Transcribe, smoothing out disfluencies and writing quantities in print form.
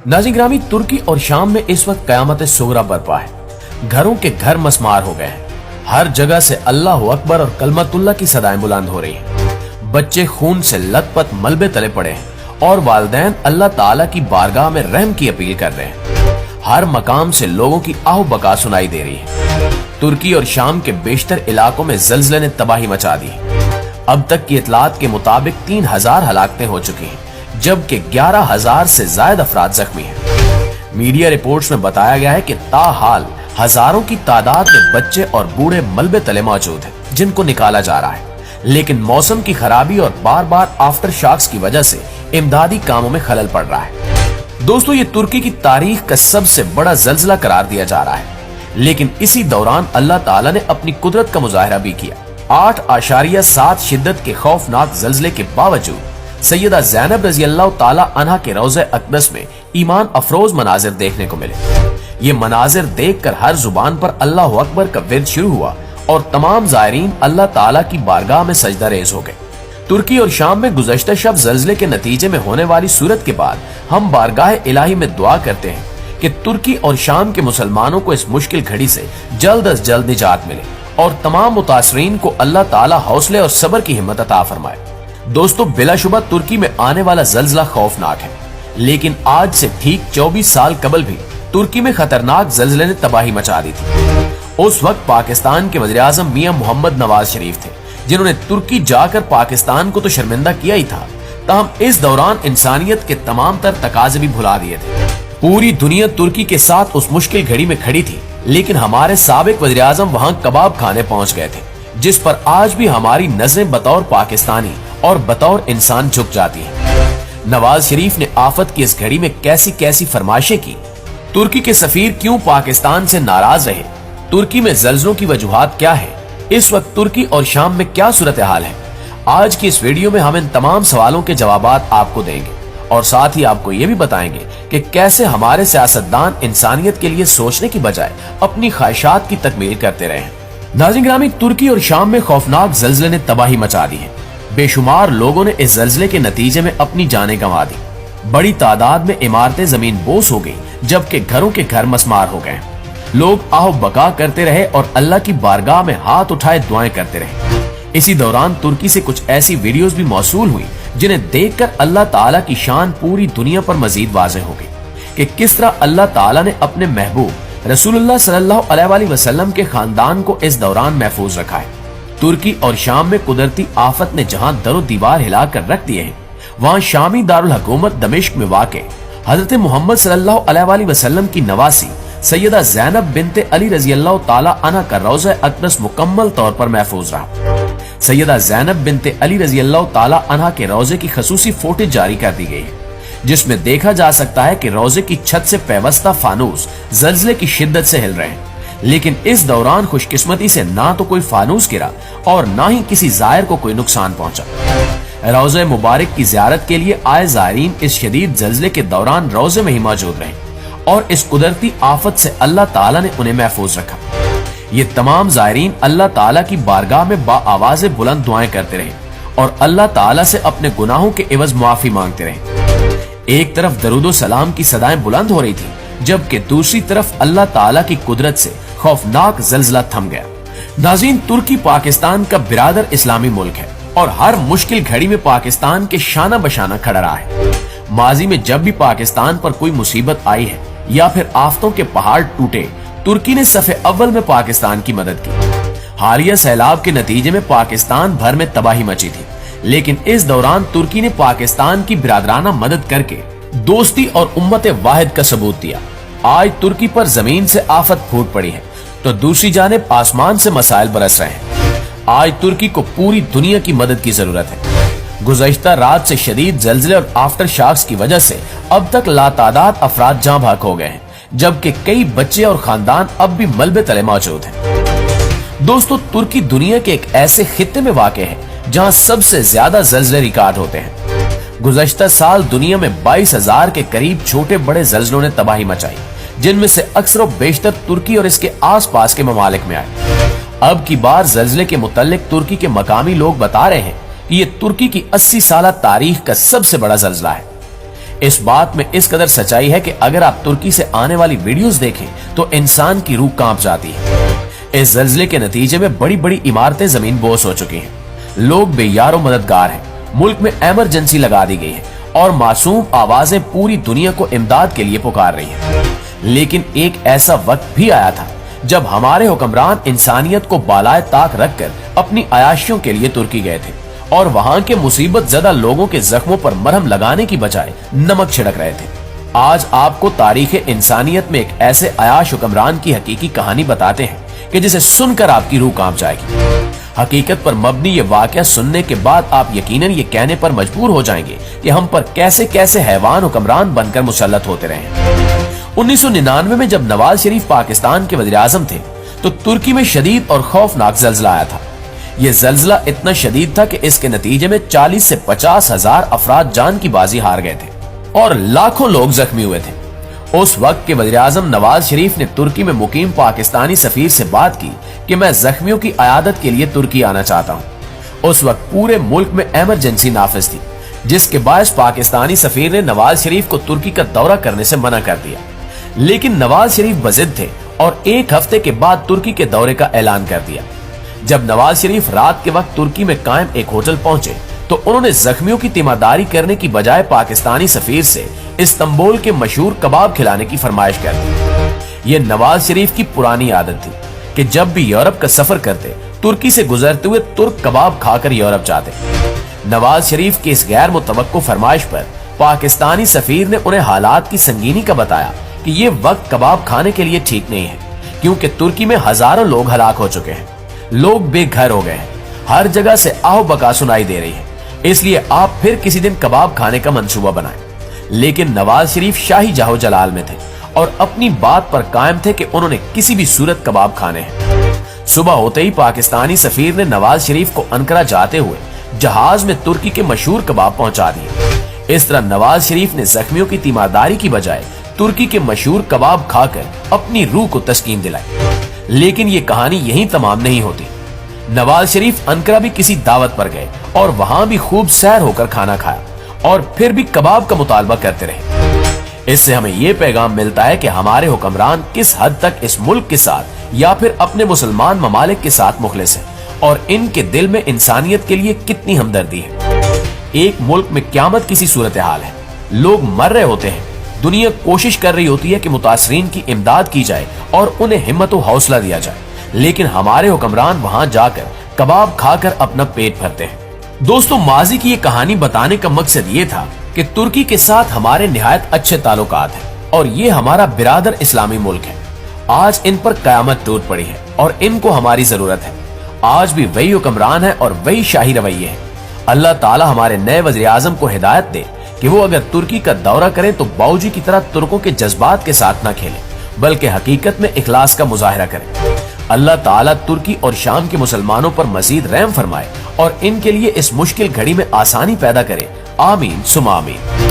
नाज़रीन ग्रामी, तुर्की और शाम में इस वक्त कयामत सुगरा बरपा है। घरों के घर मसमार हो गए हैं। हर जगह से अल्लाह अकबर और कलमतुल्लाह की सदाएं बुलंद हो रही हैं। बच्चे खून से लथपथ मलबे तले पड़े हैं और वालिदैन अल्लाह ताला की बारगाह में रहम की अपील कर रहे हैं। हर मकाम से लोगों की आहो बका सुनाई दे रही है। तुर्की और शाम के बेशतर इलाकों में ज़ल्ज़ले ने तबाही मचा दी। अब तक की इतलात के मुताबिक 3000 हलाकतें हो चुकी हैं, जबकि 11,000 से ज्यादा अफराद जख्मी हैं। मीडिया रिपोर्ट्स में बताया गया है कि ताहाल हजारों की तादाद में बच्चे और बूढ़े मलबे तले मौजूद हैं, जिनको निकाला जा रहा है। लेकिन मौसम की खराबी और बार बार आफ्टर शॉक्स की वजह से इमदादी कामों में खलल पड़ रहा है। दोस्तों, ये तुर्की की तारीख का सबसे बड़ा ज़ल्ज़ला करार दिया जा रहा है। लेकिन इसी दौरान अल्लाह ताला ने अपनी कुदरत का मुजाहिरा भी किया। 8.7 शिद्दत के खौफनाक ज़ल्ज़ले के बावजूद सैयदा ज़ैनब रज़ी अल्लाह ताला अन्हा के रोज़े अक़दस में ईमान अफरोज मनाजिर देखने को मिले। ये मनाजिर देखकर हर जुबान पर अल्लाह अकबर का विर्द शुरू हुआ और तमाम ज़ायरीन अल्लाह ताला की बारगाह में सजदा रेज हो गए। तुर्की और शाम में गुज़श्ता शब ज़ल्ज़ले के नतीजे में होने वाली सूरत के बाद हम बारगाह इलाही में दुआ करते हैं कि तुर्की और शाम के मुसलमानों को इस मुश्किल घड़ी से जल्द अज जल्द निजात मिले और तमाम मुतासरीन को अल्लाह ताला हौसले और सब्र की हिम्मत अता फरमाए। दोस्तों, बिलाशुबा तुर्की में आने वाला ज़ल्ज़ला खौफनाक है, लेकिन आज से ठीक 24 साल कबल भी तुर्की में खतरनाक ज़ल्ज़ले ने तबाही मचा दी थी। उस वक्त पाकिस्तान के वज़ीर आज़म मियां मोहम्मद नवाज शरीफ थे, जिन्होंने तुर्की जाकर पाकिस्तान को तो शर्मिंदा किया ही था, ताहम इस दौरान इंसानियत के तमाम तर तकाज़े भी भुला दिए थे। पूरी दुनिया तुर्की के साथ उस मुश्किल घड़ी में खड़ी थी, लेकिन हमारे साबिक वज़ीर आज़म वहां कबाब खाने पहुंच गए थे, जिस पर आज भी हमारी नजरें बतौर पाकिस्तानी और बतौर इंसान झुक जाती है। नवाज शरीफ ने आफत की इस घड़ी में कैसी कैसी फरमाइशें की। तुर्की के सफीर क्यों पाकिस्तान से नाराज रहे? तुर्की में ज़ल्ज़लों की वजूहात क्या है? इस वक्त तुर्की और शाम में क्या सूरत हाल है? आज की इस वीडियो में हम इन तमाम सवालों के जवाबात आपको देंगे और साथ ही आपको ये भी बताएंगे कि कैसे हमारे सियासतदान इंसानियत के लिए सोचने की बजाय अपनी ख्वाहिशात की तकमील करते रहे। नाज़रीन ग्रामी, तुर्की और शाम में खौफनाक ज़ल्ज़ले ने तबाही मचा दी है। बेशुमार लोगों ने इस ज़ल्ज़ले के नतीजे में अपनी जानें गंवा दी। बड़ी तादाद में इमारतें जमीन बोस हो गई, जबकि घरों के घर मसमार हो गए। लोग आहो बका करते रहे और अल्लाह की बारगाह में हाथ उठाए दुआएं करते रहे। इसी दौरान तुर्की से कुछ ऐसी वीडियोस भी मौसूल हुई जिन्हें देखकर अल्लाह ताला की शान पूरी दुनिया पर मजीद वाज़ेह हो गई कि किस तरह अल्लाह ताला ने अपने महबूब रसूलुल्लाह सल्लल्लाहु अलैहि वसल्लम के खानदान को इस दौरान महफूज रखा है। तुर्की और शाम में कुदरती आफत ने जहां दरो दीवार हिलाकर रख दिए हैं, वहां शामी दारुल हुकूमत दमिश्क में वाक़े हजरत मोहम्मद सल्लल्लाहु अलैहि वसल्लम की नवासी सैयदा ज़ैनब बिनते अली रज़ी अल्लाह ताला अन्हा का रोज़ा अक़दस मुकम्मल तौर पर महफूज रहा। सैयदा ज़ैनब बिनते अली रज़ी अल्लाह ताला अन्हा के रोज़े की खसूसी फुटेज जारी कर दी गई है, जिसमें देखा जा सकता है कि रोज़े की छत से पैवस्ता फानूस ज़ल्ज़ले की शिद्दत से हिल रहे हैं। लेकिन इस दौरान खुशकिस्मती से ना तो कोई फानूस गिरा और ना ही किसी ज़ायर को कोई नुकसान पहुंचा। रोज़े मुबारक की ज़ियारत के लिए आए ज़ायरीन इस शदीद ज़ल्ज़ले के दौरान रोज़े में ही मौजूद रहे और इस कुदरती आफत से अल्लाह ताला ने उन्हें महफूज रखा। ये तमाम ज़ायरीन अल्लाह ताला की बारगाह में बाआवाज़ बुलंद दुआएं करते रहे और अल्लाह ताला से अपने गुनाहों के एवज मुआफी मांगते रहे। एक तरफ दरूदो सलाम की सदाएं बुलंद हो रही थी, जबकि दूसरी तरफ अल्लाह ताला की कुदरत से खौफनाक ज़ल्ज़ला थम गया। नाज़रीन, तुर्की पाकिस्तान का बिरादर इस्लामी मुल्क है और हर मुश्किल घड़ी में पाकिस्तान के शाना बशाना खड़ा रहा है। माजी में जब भी पाकिस्तान पर कोई मुसीबत आई है या फिर आफतों के पहाड़ टूटे, तुर्की ने सफ़े अव्वल में पाकिस्तान की मदद की। हालिया सैलाब के नतीजे में पाकिस्तान भर में तबाही मची थी, लेकिन इस दौरान तुर्की ने पाकिस्तान की बिरादराना मदद करके दोस्ती और उम्मत वाहिद का सबूत दिया। आज तुर्की पर जमीन से आफत फूट पड़ी है तो दूसरी जानिब आसमान से मसाइल बरस रहे हैं। आज तुर्की को पूरी दुनिया की मदद की जरूरत है। गुज़श्ता रात से शदीद ज़ल्ज़ले और आफ्टर शॉक्स की वजह से अब तक लातादाद अफराद जाँ भाग हो गए हैं, जबकि कई बच्चे और खानदान अब भी मलबे तले मौजूद हैं। दोस्तों, तुर्की दुनिया के एक ऐसे खित्ते में वाक़े है जहाँ सबसे ज्यादा ज़ल्ज़ले रिकॉर्ड होते हैं। गुज़श्ता साल दुनिया में 22,000 के करीब छोटे बड़े ज़ल्ज़लों ने तबाही मचाई, जिनमें से अक्सर व बेशतर तुर्की और इसके आसपास के ममालिक में आए। अब की बार ज़ल्ज़ले के मुतल्लिक तुर्की के मकामी लोग बता रहे हैं कि ये तुर्की की 80 साल तारीख का सबसे बड़ा ज़ल्ज़ला है। इस बात में इस कदर सच्चाई है कि अगर आप तुर्की से आने वाली वीडियोस देखें तो इंसान की रूह कांप जाती है। इस ज़ल्ज़ले के नतीजे में बड़ी बड़ी इमारतें जमीन बोस हो चुकी हैं, लोग बेयारो मददगार हैं, मुल्क में इमरजेंसी लगा दी गई है और मासूम आवाजें पूरी दुनिया को इमदाद के लिए पुकार रही हैं। लेकिन एक ऐसा वक्त भी आया था जब हमारे हुक्मरान इंसानियत को बालाए ताक रखकर अपनी अयाशियों के लिए तुर्की गए थे और वहां के मुसीबत ज़दा लोगों के जख्मों पर मरहम लगाने की बजाय नमक छिड़क रहे थे। आज आपको तारीख इंसानियत में एक ऐसे अयाश हुक्मरान की हकीकी कहानी बताते हैं कि जिसे सुनकर आपकी रूह कांप जाएगी। हकीकत पर मबनी ये वाकया सुनने के बाद आप यकीनन ये कहने पर मजबूर हो जाएंगे कि हम पर कैसे कैसे हैवान हुक्मरान बनकर मुसल्लत होते रहे। 1999 में जब नवाज शरीफ पाकिस्तान के वज़ीर आज़म थे तो तुर्की में शदीद और खौफनाक ज़ल्ज़ला आया था। ये ज़ल्ज़ला इतना शदीद था कि इसके नतीजे में 40 से 50 हजार अफराद जान की बाजी हार गए थे और लाखों लोग जख्मी हुए थे। उस वक्त के वज़ीर आज़म नवाज शरीफ ने तुर्की में मुकीम पाकिस्तानी सफीर से बात की कि मैं जख्मियों की अयादत के लिए तुर्की आना चाहता हूँ। उस वक्त पूरे मुल्क में इमरजेंसी नाफिज थी, जिसके बायस पाकिस्तानी सफीर ने नवाज शरीफ को तुर्की का दौरा करने से मना कर दिया। लेकिन नवाज शरीफ बज़िद थे और एक हफ्ते के बाद तुर्की के दौरे का ऐलान कर दिया। जब नवाज शरीफ रात के वक्त तुर्की में कायम एक होटल पहुंचे तो उन्होंने जख्मियों की तीमारदारी करने की बजाय पाकिस्तानी सफीर से इस्तांबुल के मशहूर कबाब खिलाने की फरमाइश कर दी। ये नवाज शरीफ की पुरानी आदत थी कि जब भी यूरोप का सफर करते तुर्की से गुजरते हुए तुर्क कबाब खाकर यूरोप जाते। नवाज शरीफ की इस गैर मुतवक्को फरमाइश पर पाकिस्तानी सफीर ने उन्हें हालात की संगीनी का बताया कि ये वक्त कबाब खाने के लिए ठीक नहीं है, क्योंकि तुर्की में हजारों लोग हलाक हो चुके हैं, लोग बेघर हो गए हैं, हर जगह से आहो बका सुनाई दे रही है, इसलिए आप फिर किसी दिन कबाब खाने का मंसूबा बनाएं। लेकिन नवाज शरीफ शाही जाहो जलाल में थे और अपनी बात पर कायम थे कि उन्होंने किसी भी सूरत कबाब खाने हैं। सुबह होते ही पाकिस्तानी सफीर ने नवाज शरीफ को अंकारा जाते हुए जहाज में तुर्की के मशहूर कबाब पहुंचा दिए। इस तरह नवाज शरीफ ने जख्मियों की तीमारदारी की बजाय तुर्की के मशहूर कबाब खाकर अपनी रूह को तस्कीन दिलाई। लेकिन ये कहानी यहीं तमाम नहीं होती। नवाज शरीफ अंकारा भी किसी दावत पर गए और वहां भी खूब सैर होकर खाना खाया और फिर भी कबाब का मुतालबा करते रहे। इससे हमें ये पैगाम मिलता है कि हमारे हुक्मरान किस हद तक इस मुल्क के साथ या फिर अपने मुसलमान ममालिक के साथ मुखलिस हैं और इनके दिल में इंसानियत के लिए कितनी हमदर्दी है। एक मुल्क में क़यामत किसी सूरत हाल है, लोग मर रहे होते हैं, दुनिया कोशिश कर रही होती है कि मुतासरीन की इमदाद की जाए और उन्हें हिम्मत और हौसला दिया जाए, लेकिन हमारे हुक्मरान वहां जाकर कबाब खाकर अपना पेट भरते हैं। दोस्तों, माजी की ये कहानी बताने का मकसद ये था कि तुर्की के साथ हमारे निहायत अच्छे ताल्लुकात हैं और ये हमारा बिरादर इस्लामी मुल्क है। आज इन पर कयामत टूट पड़ी है और इनको हमारी जरूरत है। आज भी वही हुक्मरान है और वही शाही रवैये है। अल्लाह ताला हमारे नए वज़ीर आज़म को हिदायत दे कि वो अगर तुर्की का दौरा करें तो बाऊजी की तरह तुर्कों के जज्बात के साथ न खेलें, बल्कि हकीकत में इखलास का मुजाहिरा करें। अल्लाह ताला तुर्की और शाम के मुसलमानों पर मजीद रहम फरमाए और इनके लिए इस मुश्किल घड़ी में आसानी पैदा करे। आमीन सुमा आमीन।